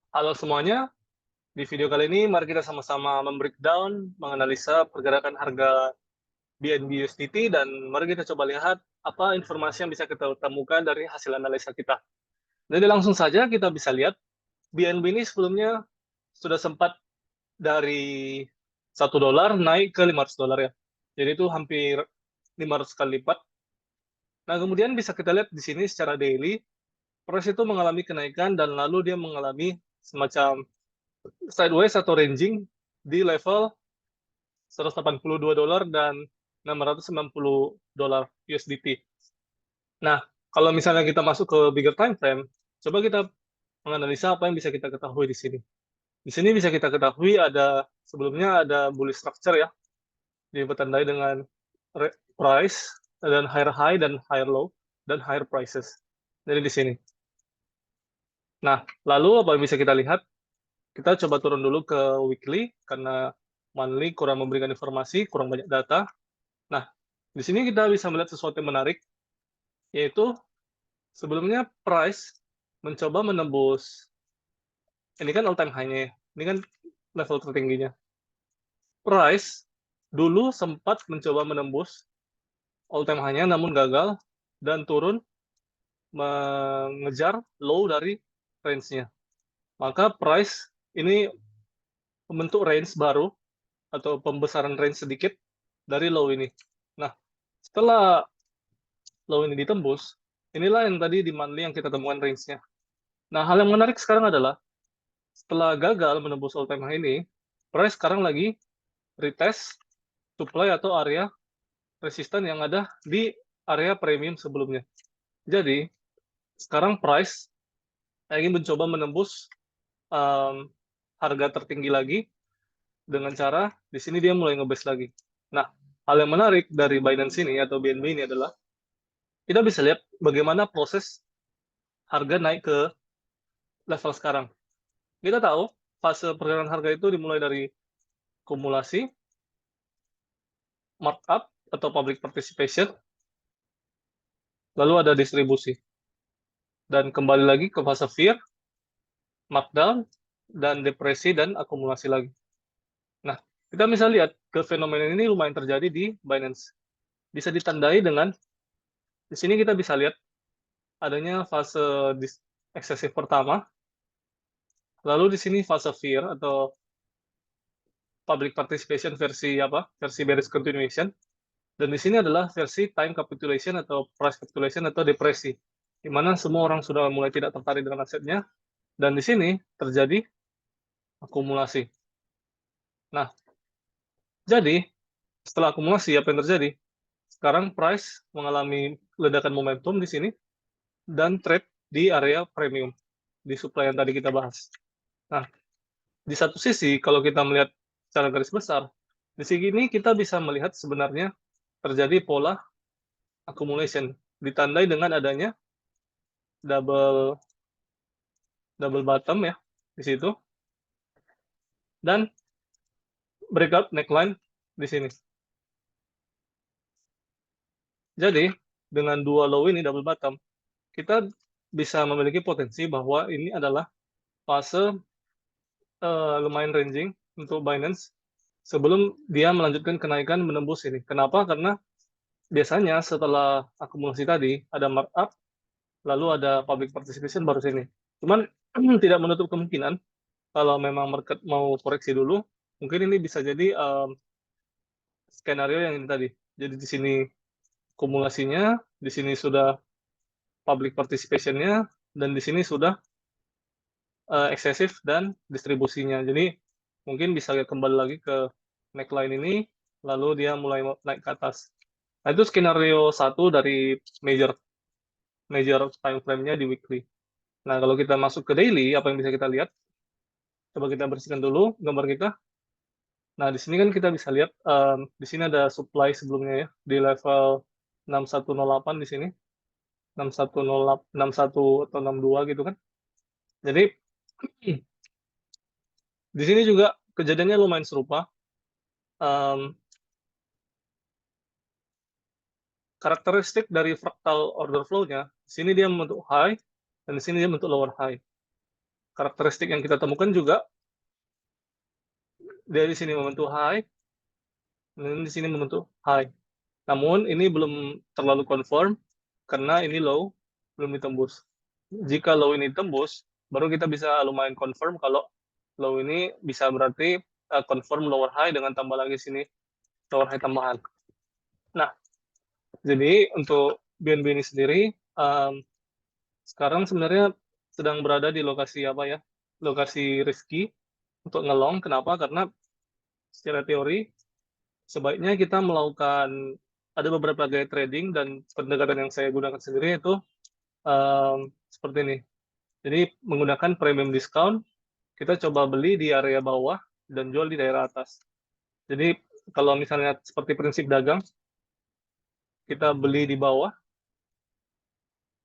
Halo semuanya, di video kali ini mari kita sama-sama membreakdown, menganalisa pergerakan harga BNB USDT dan mari kita coba lihat apa informasi yang bisa kita temukan dari hasil analisa kita. Jadi langsung saja kita bisa lihat BNB ini sebelumnya sudah sempat dari $1 naik ke $500 ya. Jadi itu hampir 500 kali lipat. Nah, kemudian bisa kita lihat di sini secara daily, price itu mengalami kenaikan dan lalu dia mengalami semacam sideways atau ranging di level $182 dan $690 USDT. Nah, kalau misalnya kita masuk ke bigger time frame, coba kita menganalisa apa yang bisa kita ketahui di sini. Di sini bisa kita ketahui sebelumnya ada bullish structure ya, ditandai dengan price dan higher high dan higher low dan higher prices. Jadi di sini. Nah, lalu apa yang bisa kita lihat? Kita coba turun dulu ke weekly karena monthly kurang memberikan informasi, kurang banyak data. Nah, di sini kita bisa melihat sesuatu yang menarik, yaitu sebelumnya price mencoba menembus, ini kan all time high-nya ya, ini kan level tertingginya. Price dulu sempat mencoba menembus all time high-nya namun gagal dan turun mengejar low dari range-nya. Maka price ini membentuk range baru atau pembesaran range sedikit dari low ini. Nah, setelah low ini ditembus, inilah yang tadi di monthly yang kita temukan range-nya. Nah, hal yang menarik sekarang adalah setelah gagal menembus all time high ini, price sekarang lagi retest supply atau area resisten yang ada di area premium sebelumnya. Jadi, sekarang price ingin mencoba menembus um, harga tertinggi lagi dengan cara di sini dia mulai ngebase lagi. Nah, hal yang menarik dari Binance ini atau BNB ini adalah kita bisa lihat bagaimana proses harga naik ke level sekarang. Kita tahu fase pergerakan harga itu dimulai dari kumulasi, markup atau public participation, lalu ada distribusi. Dan kembali lagi ke fase fear, markdown, dan depresi dan akumulasi lagi. Nah, kita bisa lihat ke fenomena ini lumayan terjadi di Binance. Bisa ditandai dengan di sini kita bisa lihat adanya fase eksesif pertama, lalu di sini fase fear atau public participation versi bearish continuation, dan di sini adalah versi time capitulation atau price capitulation atau depresi, di mana semua orang sudah mulai tidak tertarik dengan asetnya, dan di sini terjadi akumulasi. Nah, jadi setelah akumulasi apa yang terjadi? Sekarang price mengalami ledakan momentum di sini dan trade di area premium di supply yang tadi kita bahas. Nah, di satu sisi kalau kita melihat secara garis besar, di sini kita bisa melihat sebenarnya terjadi pola accumulation ditandai dengan adanya double double bottom ya di situ dan breakout neckline di sini. Jadi dengan dua low ini double bottom, kita bisa memiliki potensi bahwa ini adalah fase lumayan ranging untuk Binance sebelum dia melanjutkan kenaikan menembus ini. Kenapa? Karena biasanya setelah akumulasi tadi ada markup, lalu ada public participation baru sini. Cuman tidak menutup kemungkinan kalau memang market mau koreksi dulu, mungkin ini bisa jadi skenario yang ini tadi. Jadi di sini akumulasinya, di sini sudah public participation-nya, dan di sini sudah eksesif dan distribusinya. Jadi mungkin bisa kembali lagi ke neckline ini, lalu dia mulai naik ke atas. Nah, itu skenario satu dari major major time frame-nya di weekly. Nah, kalau kita masuk ke daily, apa yang bisa kita lihat? Coba kita bersihkan dulu gambar kita. Nah, di sini kan kita bisa lihat, di sini ada supply sebelumnya ya, di level 6108 di sini, 61 atau 62 gitu kan. Jadi, di sini juga kejadiannya lumayan serupa. Um, Karakteristik dari fractal order flow-nya, di sini dia membentuk high, dan di sini dia membentuk lower high. karakteristik yang kita temukan juga dari sini membentuk high, dan di sini membentuk high. Namun ini belum terlalu confirm karena ini low belum ditembus. Jika low ini tembus, baru kita bisa lumayan confirm kalau low ini bisa berarti confirm lower high dengan tambah lagi sini lower high tambahan. Nah, jadi untuk BNB ini sendiri sekarang sebenarnya sedang berada di lokasi apa ya? Lokasi risky untuk ngelong. Kenapa? Karena secara teori sebaiknya kita melakukan ada beberapa gaya trading dan pendekatan yang saya gunakan sendiri itu seperti ini. Jadi menggunakan premium discount, kita coba beli di area bawah dan jual di daerah atas. Jadi kalau misalnya seperti prinsip dagang, kita beli di bawah,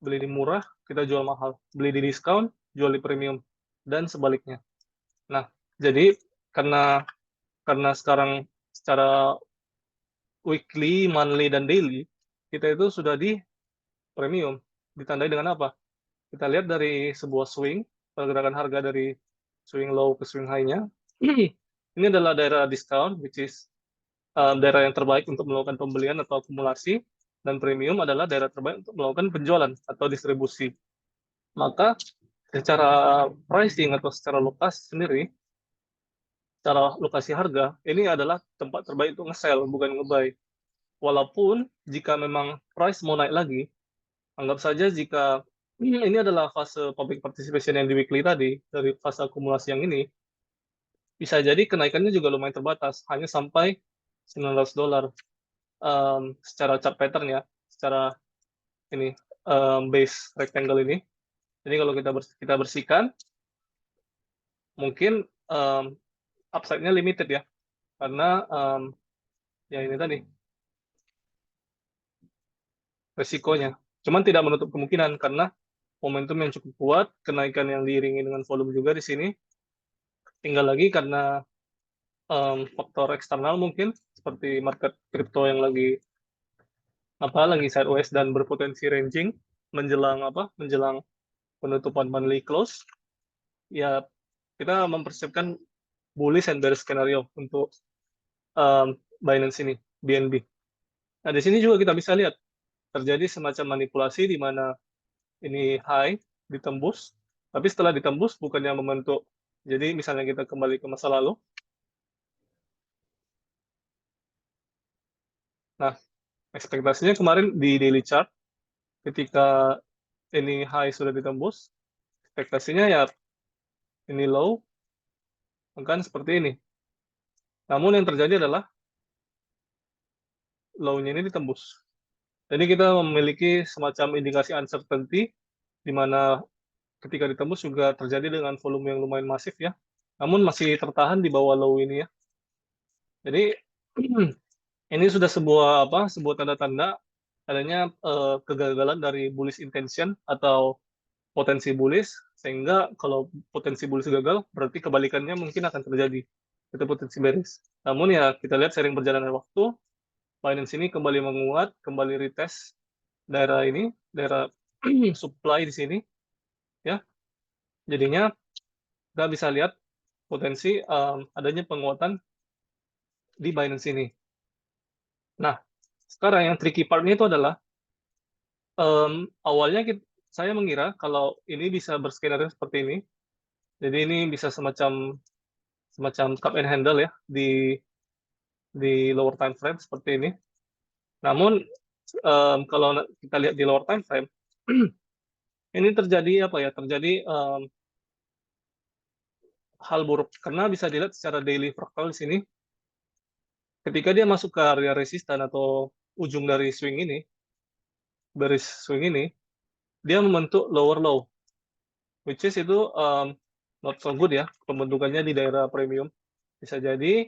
beli di murah, kita jual mahal. Beli di diskon, jual di premium, dan sebaliknya. Nah, jadi karena sekarang secara weekly, monthly, dan daily, kita itu sudah di premium. Ditandai dengan apa? Kita lihat dari sebuah swing, pergerakan harga dari swing low ke swing high-nya. Ini adalah daerah discount, which is daerah yang terbaik untuk melakukan pembelian atau akumulasi, dan premium adalah daerah terbaik untuk melakukan penjualan atau distribusi. Maka secara pricing atau secara lokasi sendiri, secara lokasi harga, ini adalah tempat terbaik untuk nge-sell, bukan nge-buy. Walaupun jika memang price mau naik lagi, anggap saja jika ini adalah fase public participation yang di weekly tadi, dari fase akumulasi yang ini, bisa jadi kenaikannya juga lumayan terbatas, hanya sampai $900 secara chart pattern ya, secara ini base rectangle ini. Jadi kalau kita bersihkan, mungkin upside-nya limited ya, karena ya ini tadi resikonya. Cuman tidak menutup kemungkinan karena momentum yang cukup kuat, kenaikan yang diiringi dengan volume juga di sini. Tinggal lagi karena faktor eksternal mungkin seperti market crypto yang lagi sideways dan berpotensi ranging menjelang penutupan monthly close. Ya kita mempersiapkan bullish and bearish scenario untuk Binance ini, BNB. Nah, di sini juga kita bisa lihat terjadi semacam manipulasi di mana ini high ditembus, tapi setelah ditembus bukannya membentuk. Jadi misalnya kita kembali ke masa lalu. Nah, ekspektasinya kemarin di daily chart ketika ini high sudah ditembus, ekspektasinya ya ini low akan seperti ini. Namun yang terjadi adalah low-nya ini ditembus. Jadi kita memiliki semacam indikasi uncertainty di mana ketika ditembus juga terjadi dengan volume yang lumayan masif ya. Namun masih tertahan di bawah low ini ya. Jadi ini sudah sebuah tanda-tanda adanya kegagalan dari bullish intention atau potensi bullish, sehingga kalau potensi bullish gagal berarti kebalikannya mungkin akan terjadi, itu potensi bearish. Namun ya kita lihat sering berjalannya waktu, Binance ini kembali menguat, kembali retest daerah ini, daerah supply di sini ya. Jadinya kita bisa lihat potensi adanya penguatan di Binance ini. Nah, sekarang yang tricky part-nya itu adalah awalnya saya mengira kalau ini bisa berskenario seperti ini. Jadi ini bisa semacam cup and handle ya di lower time frame seperti ini. Namun kalau kita lihat di lower time frame, ini terjadi Terjadi hal buruk karena bisa dilihat secara daily fractal di sini. Ketika dia masuk ke area resisten atau ujung dari swing ini, bearish swing ini, dia membentuk lower low, which is itu not so good ya, pembentukannya di daerah premium. Bisa jadi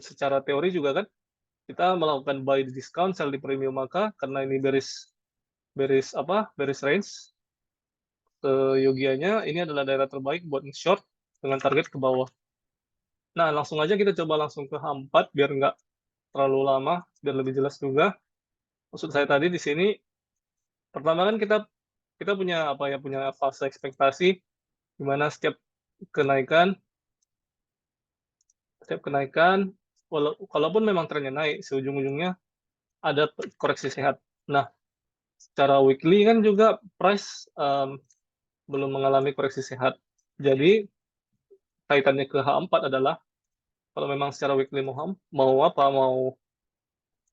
secara teori juga kan kita melakukan buy di discount, sell di premium, maka karena ini bearish range yogianya ini adalah daerah terbaik buat short dengan target ke bawah. Nah, langsung aja kita coba langsung ke H4 biar nggak terlalu lama, biar lebih jelas juga. Maksud saya tadi di sini pertama kan kita punya punya fase ekspektasi di mana setiap kenaikan kalaupun memang trennya naik, ujung-ujungnya ada koreksi sehat. Nah, secara weekly kan juga price belum mengalami koreksi sehat. Jadi kaitannya ke H4 adalah kalau memang secara weekly mau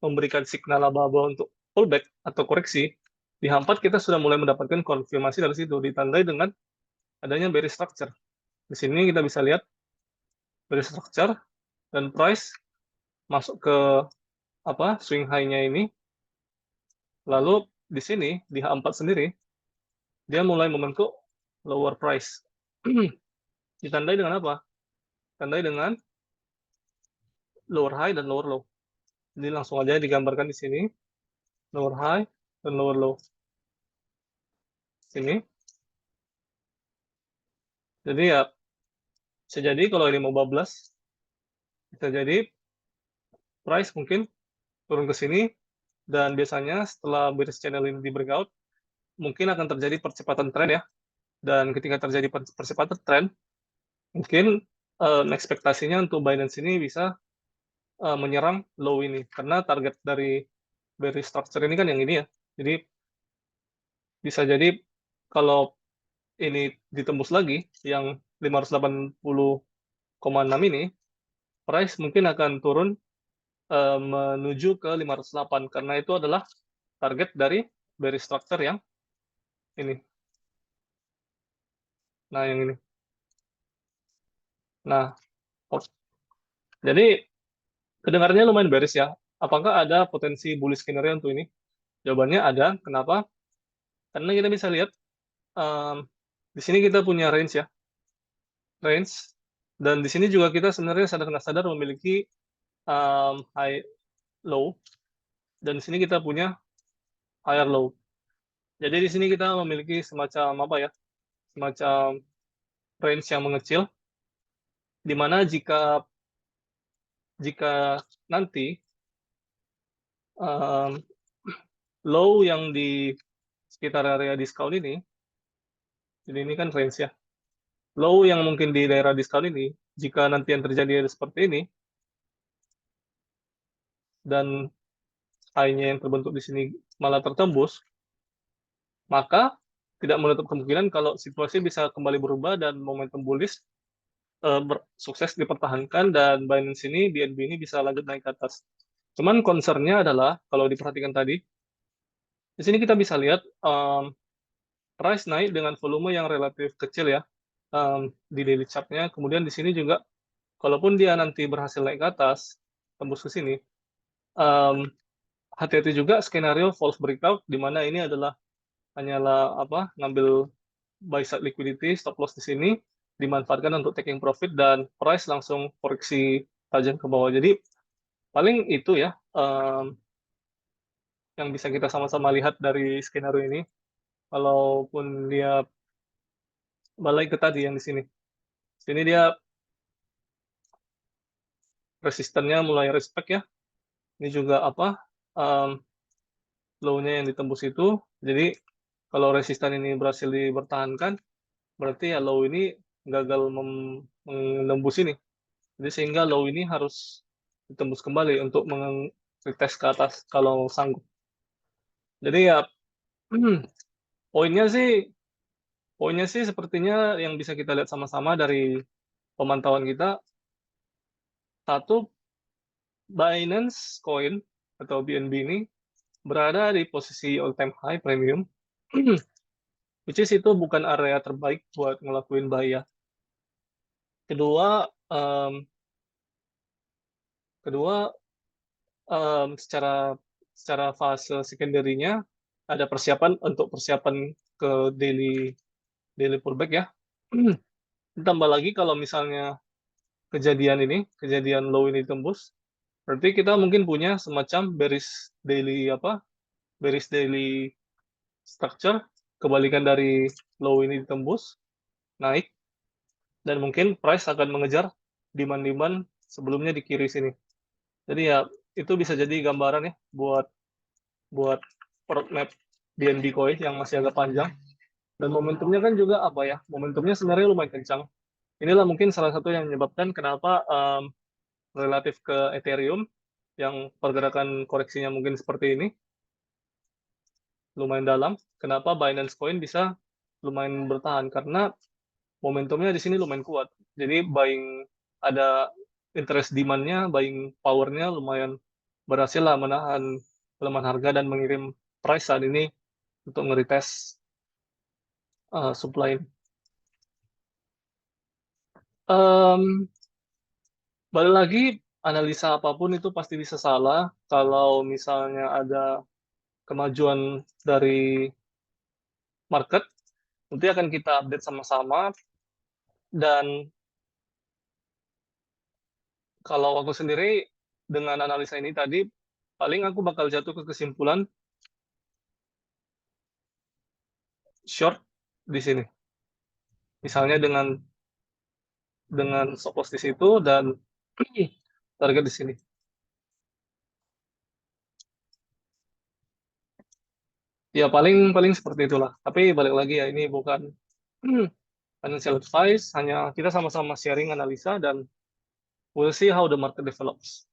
memberikan signal laba-laba untuk pullback atau koreksi, di H4 kita sudah mulai mendapatkan konfirmasi dari situ, ditandai dengan adanya bearish structure. Di sini kita bisa lihat bearish structure dan price masuk ke swing high-nya ini. Lalu di sini di H4 sendiri dia mulai membentuk lower price. Ditandai dengan apa? Ditandai dengan lower high dan lower low. Jadi langsung aja digambarkan di sini lower high dan lower low. Sini. Jadi ya bisa jadi kalau ini mau bablas, bisa jadi price mungkin turun ke sini, dan biasanya setelah bearish channel ini di breakout, mungkin akan terjadi percepatan tren ya. Dan ketika terjadi percepatan tren, mungkin ekspektasinya untuk Binance ini bisa menyerang low ini. Karena target dari bearish structure ini kan yang ini ya. Jadi bisa jadi kalau ini ditembus lagi, yang 580,6 ini, price mungkin akan turun menuju ke 508, karena itu adalah target dari bearish structure yang ini. Nah, yang ini. Nah, jadi kedengarannya lumayan bearish ya. Apakah ada potensi bullish scenario untuk ini? Jawabannya ada. Kenapa? Karena kita bisa lihat di sini kita punya range ya, range. Dan di sini juga kita sebenarnya sadar nggak sadar memiliki high low. Dan di sini kita punya higher low. Jadi di sini kita memiliki semacam semacam range yang mengecil, di mana jika nanti low yang di sekitar area diskon ini, jadi ini kan range ya, low yang mungkin di daerah diskon ini, jika nanti yang terjadi seperti ini, dan high-nya yang terbentuk di sini malah tertembus, maka tidak menutup kemungkinan kalau situasi bisa kembali berubah dan momentum bullish sukses dipertahankan, dan Binance ini, BNB ini bisa lanjut naik ke atas. Cuman concern-nya adalah, kalau diperhatikan tadi, di sini kita bisa lihat price naik dengan volume yang relatif kecil ya, di daily chart-nya. Kemudian di sini juga, kalaupun dia nanti berhasil naik ke atas, tembus ke sini, hati-hati juga skenario false breakout, di mana ini hanyalah ngambil buy side liquidity, stop loss di sini, dimanfaatkan untuk taking profit, dan price langsung koreksi tajam ke bawah. Jadi paling itu ya yang bisa kita sama-sama lihat dari skenario ini. Walaupun dia balik ke tadi yang di sini. Sini dia resistennya mulai respect ya. Ini juga low-nya yang ditembus itu. Jadi kalau resisten ini berhasil dipertahankan, berarti ya low ini gagal menembus ini. Jadi sehingga low ini harus ditembus kembali untuk retest ke atas kalau sanggup. Jadi ya poinnya sih sepertinya yang bisa kita lihat sama-sama dari pemantauan kita, satu, Binance Coin atau BNB ini berada di posisi all time high premium, which is itu bukan area terbaik buat ngelakuin buy ya. Kedua, secara fase secondary-nya ada persiapan ke daily pullback ya. Ditambah lagi kalau misalnya kejadian low ini tembus, berarti kita mungkin punya semacam bearish daily structure, kebalikan dari low ini ditembus, naik, dan mungkin price akan mengejar demand-demand sebelumnya di kiri sini. Jadi ya itu bisa jadi gambaran ya buat roadmap BNB Coin yang masih agak panjang. Dan momentumnya kan juga apa ya? Momentumnya sebenarnya lumayan kencang. Inilah mungkin salah satu yang menyebabkan kenapa relatif ke Ethereum yang pergerakan koreksinya mungkin seperti ini lumayan dalam. Kenapa Binance Coin bisa lumayan bertahan? Karena momentumnya di sini lumayan kuat. Jadi buying ada interest demand-nya, buying power-nya lumayan berhasil lah menahan pelemahan harga dan mengirim price saat ini untuk nge-retest supply. Um, Balik lagi, analisa apapun itu pasti bisa salah. Kalau misalnya ada kemajuan dari market, nanti akan kita update sama-sama. Dan kalau aku sendiri dengan analisa ini tadi, paling aku bakal jatuh ke kesimpulan short di sini. Misalnya dengan stop loss di situ dan target di sini. Ya paling paling seperti itulah. Tapi balik lagi ya ini bukan financial advice, hanya kita sama-sama sharing analisa dan we'll see how the market develops.